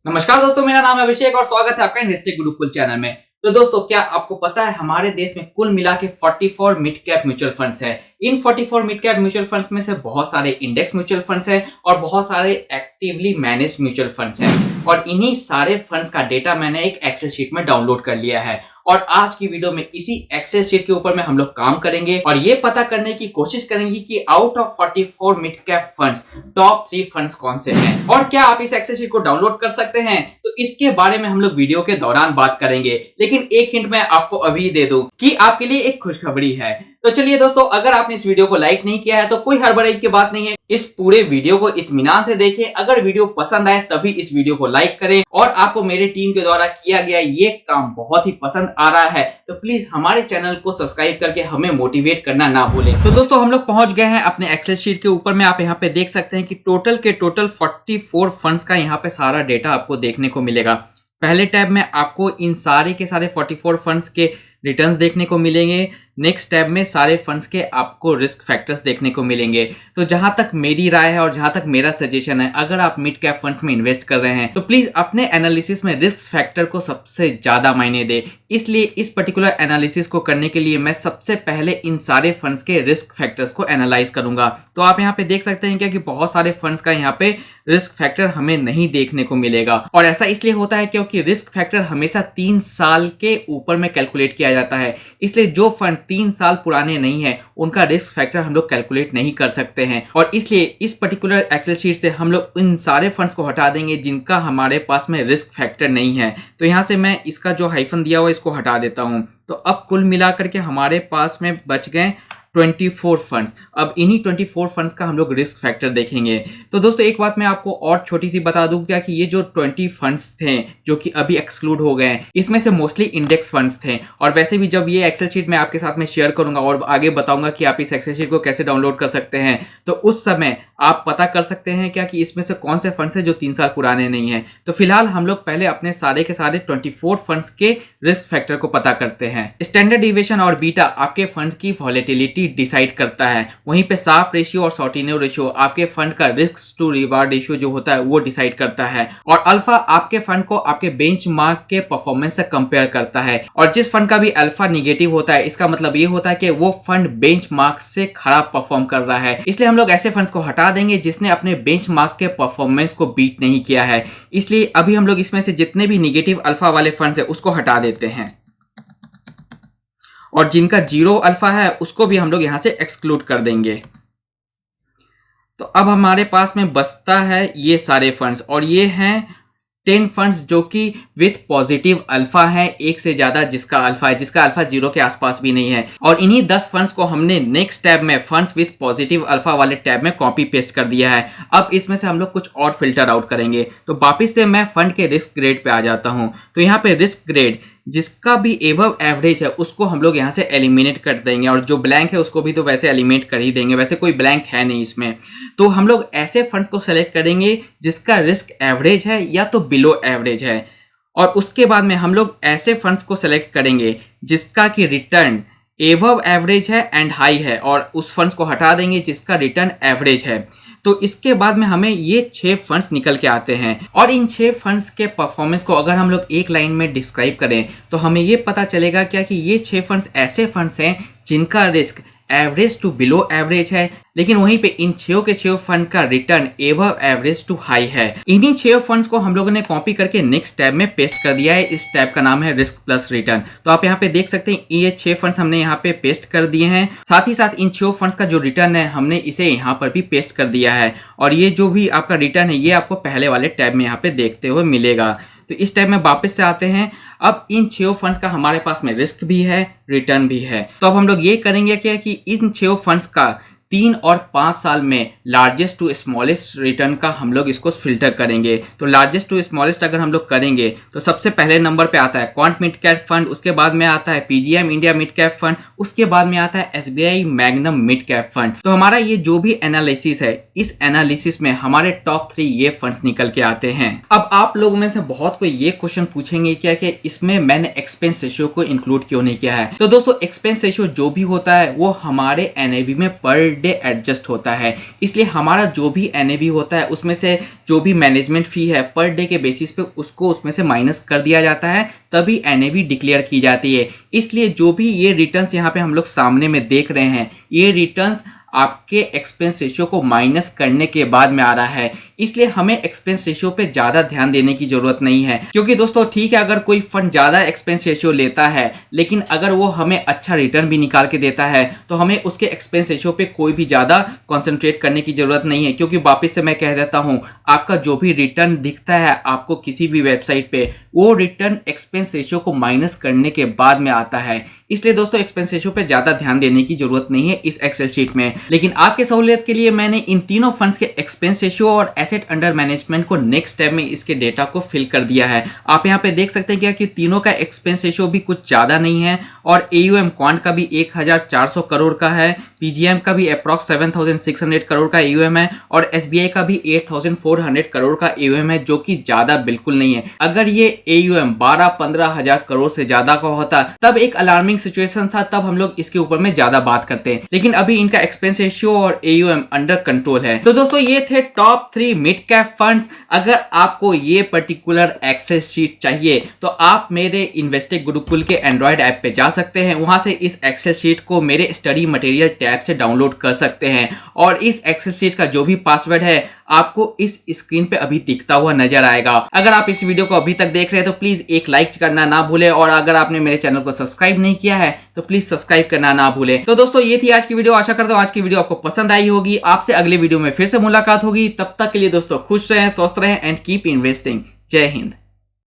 नमस्कार दोस्तों, मेरा नाम है अभिषेक और स्वागत है आपका इन्वेस्टिंग गुरुकुल चैनल में। तो दोस्तों, क्या आपको पता है हमारे देश में कुल मिला के 44 मिड कैप म्यूचुअल फंड्स है। इन 44 मिड कैप म्यूचुअल फंड्स में से बहुत सारे इंडेक्स म्यूचुअल फंड्स है और बहुत सारे एक्टिवली मैनेज म्यूचुअल फंड्स हैं। और इन्हीं सारे फंड्स का डेटा मैंने एक एक्सेल शीट में डाउनलोड कर लिया है और आज की वीडियो में इसी एक्सेल शीट के ऊपर में हम लोग काम करेंगे और ये पता करने की कोशिश करेंगे कि out of 44 mid cap funds top 3 funds कौन से हैं और क्या आप इस एक्सेल शीट को डाउनलोड कर सकते हैं। तो इसके बारे में हम लोग वीडियो के दौरान बात करेंगे, लेकिन एक हिंट मैं आपको अभी दे दूं कि आपके लिए एक खुशखबरी है। तो चलिए दोस्तों, अगर आपने इस वीडियो को लाइक नहीं किया है तो कोई हड़बड़ी की बात नहीं है, इस पूरे वीडियो को इत्मीनान से देखें। अगर वीडियो पसंद आए तभी इस वीडियो को लाइक करें और आपको मेरे टीम के द्वारा किया गया ये काम बहुत ही पसंद आ रहा है तो प्लीज हमारे चैनल को सब्सक्राइब करके हमें मोटिवेट करना ना भूलें। तो दोस्तों, हम लोग पहुंच गए हैं अपने एक्सेल शीट के ऊपर में। आप यहाँ पे देख सकते हैं कि टोटल 44 फंड्स का यहाँ पे सारा डेटा आपको देखने को मिलेगा। पहले टैब में आपको इन सारे के सारे 44 फंड्स के रिटर्न्स देखने को मिलेंगे। नेक्स्ट टैब में सारे फंड्स के आपको रिस्क फैक्टर्स देखने को मिलेंगे। तो जहां तक मेरी राय है और जहां तक मेरा सजेशन है, अगर आप मिड कैप फंड्स में इन्वेस्ट कर रहे हैं तो प्लीज अपने एनालिसिस में रिस्क फैक्टर को सबसे ज्यादा मायने दे। इसलिए इस पर्टिकुलर एनालिसिस को करने के लिए मैं सबसे पहले इन सारे फंड्स के रिस्क फैक्टर्स को एनालाइज करूंगा। तो आप यहाँ पे देख सकते हैं क्या कि बहुत सारे फंड्स का यहाँ पे रिस्क फैक्टर हमें नहीं देखने को मिलेगा और ऐसा इसलिए होता है क्योंकि रिस्क फैक्टर हमेशा 3 साल के ऊपर में कैलकुलेट किया जाता है। इसलिए जो फंड 3 साल पुराने नहीं है उनका रिस्क फैक्टर हम लोग कैलकुलेट नहीं कर सकते हैं और इसलिए इस पर्टिकुलर एक्सेल शीट से हम लोग इन सारे फंड्स को हटा देंगे जिनका हमारे पास में रिस्क फैक्टर नहीं है। तो यहाँ से मैं इसका जो हाइफन दिया हुआ इसको हटा देता हूँ। तो अब कुल मिलाकर के हमारे पास में बच गए 24 फंड्स। अब इन्हीं 24 फंड्स का हम लोग रिस्क फैक्टर देखेंगे। तो दोस्तों, एक बात मैं आपको और छोटी सी बता दूं क्या कि ये जो 20 फंड्स थे जो कि अभी एक्सक्लूड हो गए हैं, इसमें से मोस्टली इंडेक्स फंड्स थे। और वैसे भी जब ये एक्सेल शीट मैं आपके साथ में शेयर करूंगा और आगे बताऊंगा कि आप इस एक्सेल शीट को कैसे डाउनलोड कर सकते हैं, तो उस समय आप पता कर सकते हैं क्या कि इसमें से कौन से फंड्स हैं जो 3 साल पुराने नहीं है। तो फिलहाल हम लोग पहले अपने सारे के सारे 24 फंड्स के रिस्क फैक्टर को पता करते हैं। स्टैंडर्ड डिविएशन और बीटा आपके फंड की वॉलेटिलिटी डिसाइड करता है। वहीं पे शार्प रेशियो और शॉर्टिनो रेशियो आपके फंड का रिस्क टू रिवार्ड रेशियो जो होता है वो डिसाइड करता है। और अल्फा आपके फंड को आपके बेंचमार्क के परफॉर्मेंस से कंपेयर करता है। और जिस फंड का भी अल्फा निगेटिव होता है इसका मतलब ये होता है कि वो फंड बेंचमार्क से खराब परफॉर्म कर रहा है। इसलिए हम लोग ऐसे फंड्स को हटा देंगे जिसने अपने बेंचमार्क के परफॉर्मेंस को बीट नहीं किया है। इसलिए अभी हम लोग इसमें से जितने भी निगेटिव अल्फा वाले फंड्स है उसको हटा देते हैं और जिनका 0 अल्फा है उसको भी हम लोग यहां से एक्सक्लूड कर देंगे। तो अब हमारे पास में बचता है ये सारे फंड्स और ये हैं 10 फंड्स जो कि विथ पॉजिटिव अल्फा है, एक से ज्यादा जिसका अल्फा है, जिसका अल्फा 0 के आसपास भी नहीं है। और इन्हीं 10 फंड्स को हमने नेक्स्ट टैब में फंड्स विथ पॉजिटिव अल्फा वाले टैब में कॉपी पेस्ट कर दिया है। अब इसमें से हम लोग कुछ और फिल्टर आउट करेंगे। तो वापिस से मैं फंड के रिस्क ग्रेड पे आ जाता हूं। तो यहाँ पे रिस्क ग्रेड जिसका भी एबव एवरेज है उसको हम लोग यहाँ से एलिमिनेट कर देंगे और जो ब्लैंक है उसको भी तो वैसे एलिमिनेट कर ही देंगे, वैसे कोई ब्लैंक है नहीं इसमें। तो हम लोग ऐसे फंड्स को सेलेक्ट करेंगे जिसका रिस्क एवरेज है या तो बिलो एवरेज है और उसके बाद में हम लोग ऐसे फंड्स को सेलेक्ट करेंगे जिसका कि रिटर्न एबव एवरेज है एंड हाई है और उस फंड्स को हटा देंगे जिसका रिटर्न एवरेज है। तो इसके बाद में हमें ये 6 फंड्स निकल के आते हैं और इन 6 फंड्स के परफॉर्मेंस को अगर हम लोग एक लाइन में डिस्क्राइब करें तो हमें ये पता चलेगा क्या कि ये 6 फंड्स ऐसे फंड्स हैं जिनका risk average to below average है, लेकिन वहीं पे इन 6 के 6 फंड का return above average to high है। इन्हीं 6 फंड्स को हम लोगों ने कॉपी करके नेक्स्ट टैब में पेस्ट कर दिया है। इस टैब का नाम है रिस्क प्लस रिटर्न। तो आप यहाँ पे देख सकते हैं ये 6 फंड्स हमने यहाँ पे पेस्ट कर दिए हैं। साथ ही साथ इन 6 फंड्स का जो रिटर्न है हमने इसे यहाँ पर भी पेस्ट कर दिया है और ये जो भी आपका रिटर्न है ये आपको पहले वाले टैब में यहाँ पे देखते हुए मिलेगा। तो इस टैब में वापस से आते हैं। अब इन 6 फंड्स का हमारे पास में रिस्क भी है, रिटर्न भी है। तो अब हम लोग ये करेंगे क्या कि इन 6 फंड्स का 3 और 5 साल में लार्जेस्ट टू स्मॉलेस्ट रिटर्न का हम लोग इसको फिल्टर करेंगे। तो लार्जेस्ट टू स्मॉलेस्ट अगर हम लोग करेंगे तो सबसे पहले नंबर पे आता है क्वांट मिड कैप फंड, उसके बाद में आता है PGM India mid cap fund, उसके बाद में आता है SBI magnum mid cap fund. तो हमारा ये जो भी एनालिसिस है इस एनालिसिस में हमारे टॉप 3 ये फंड्स निकल के आते हैं। अब आप लोगों में से बहुत कोई ये क्वेश्चन पूछेंगे क्या कि इसमें मैंने एक्सपेंस रेशियो को इंक्लूड क्यों नहीं किया है। तो दोस्तों, एक्सपेंस रेशियो जो भी होता है वो हमारे एनएवी में पर डे एडजस्ट होता है। इसलिए हमारा जो भी NAV होता है उसमें से जो भी मैनेजमेंट फ़ी है पर डे के बेसिस पे उसको उसमें से माइनस कर दिया जाता है, तभी NAV डिक्लेयर की जाती है। इसलिए जो भी ये रिटर्न्स यहाँ पे हम लोग सामने में देख रहे हैं, ये रिटर्न्स आपके एक्सपेंस रेशियो को माइनस करने के बाद में आ रहा है। इसलिए हमें एक्सपेंस रेशियो पे ज़्यादा ध्यान देने की ज़रूरत नहीं है, क्योंकि दोस्तों ठीक है, अगर कोई फंड ज़्यादा एक्सपेंस रेशियो लेता है लेकिन अगर वो हमें अच्छा रिटर्न भी निकाल के देता है तो हमें उसके एक्सपेंस रेशियो पे कोई भी ज़्यादा कॉन्सेंट्रेट करने की ज़रूरत नहीं है। क्योंकि वापस से मैं कह देता हूँ, आपका जो भी रिटर्न दिखता है आपको किसी भी वेबसाइट पे, वो रिटर्न एक्सपेंस रेशियो को माइनस करने के बाद में आता है। इसलिए दोस्तों एक्सपेंस रेशियो पे ज़्यादा ध्यान देने की ज़रूरत नहीं है इस एक्सेल शीट में। लेकिन आपके सहूलियत के लिए मैंने इन तीनों फंड्स के एक्सपेंस रेशियो और एसेट अंडर मैनेजमेंट को नेक्स्ट स्टेप में इसके डेटा को फिल कर दिया है। आप यहाँ पे देख सकते हैं क्या कि तीनों का एक्सपेंस रेशियो भी कुछ ज़्यादा नहीं है और AUM क्वांट का भी 1400 करोड़ का है, PGM का भी अप्रॉक्स 7600 करोड़ का AUM है और SBI का भी 8400 करोड़ का AUM है, जो कि ज़्यादा बिल्कुल नहीं है। अगर ये AUM 12-15 हजार करोड़ से ज़्यादा का होता तब एक अलार्मिंग सिचुएशन था, तब हम लोग इसके ऊपर में ज़्यादा बात करते हैं। लेकिन अभी इनका एक्सपेंस रेशियो और AUM अंडर कंट्रोल है। तो दोस्तों ये थे टॉप 3 मिड कैप फंड्स। अगर आपको ये पर्टिकुलर एक्सेल शीट चाहिए तो आप मेरे इन्वेस्टेक गुरुकुल के एंड्रॉयड ऐप पे जा सकते हैं। वहां से इस एक्सेल शीट को मेरे स्टडी मटेरियल टैब से डाउनलोड कर सकते हैं और इस एक्सेल शीट का जो भी पासवर्ड है आपको इस स्क्रीन पे अभी दिखता हुआ नजर आएगा। अगर आप इस वीडियो को अभी तक देख रहे हैं तो प्लीज एक लाइक करना ना भूलें और अगर आपने मेरे चैनल को सब्सक्राइब नहीं किया है तो प्लीज सब्सक्राइब करना ना भूलें। तो दोस्तों ये थी आज की वीडियो। आशा करता हूँ आज की वीडियो आपको पसंद आई होगी। आपसे अगले वीडियो में फिर से मुलाकात होगी। तब तक के लिए दोस्तों खुश रहें, स्वस्थ रहें एंड कीप इन्वेस्टिंग। जय हिंद।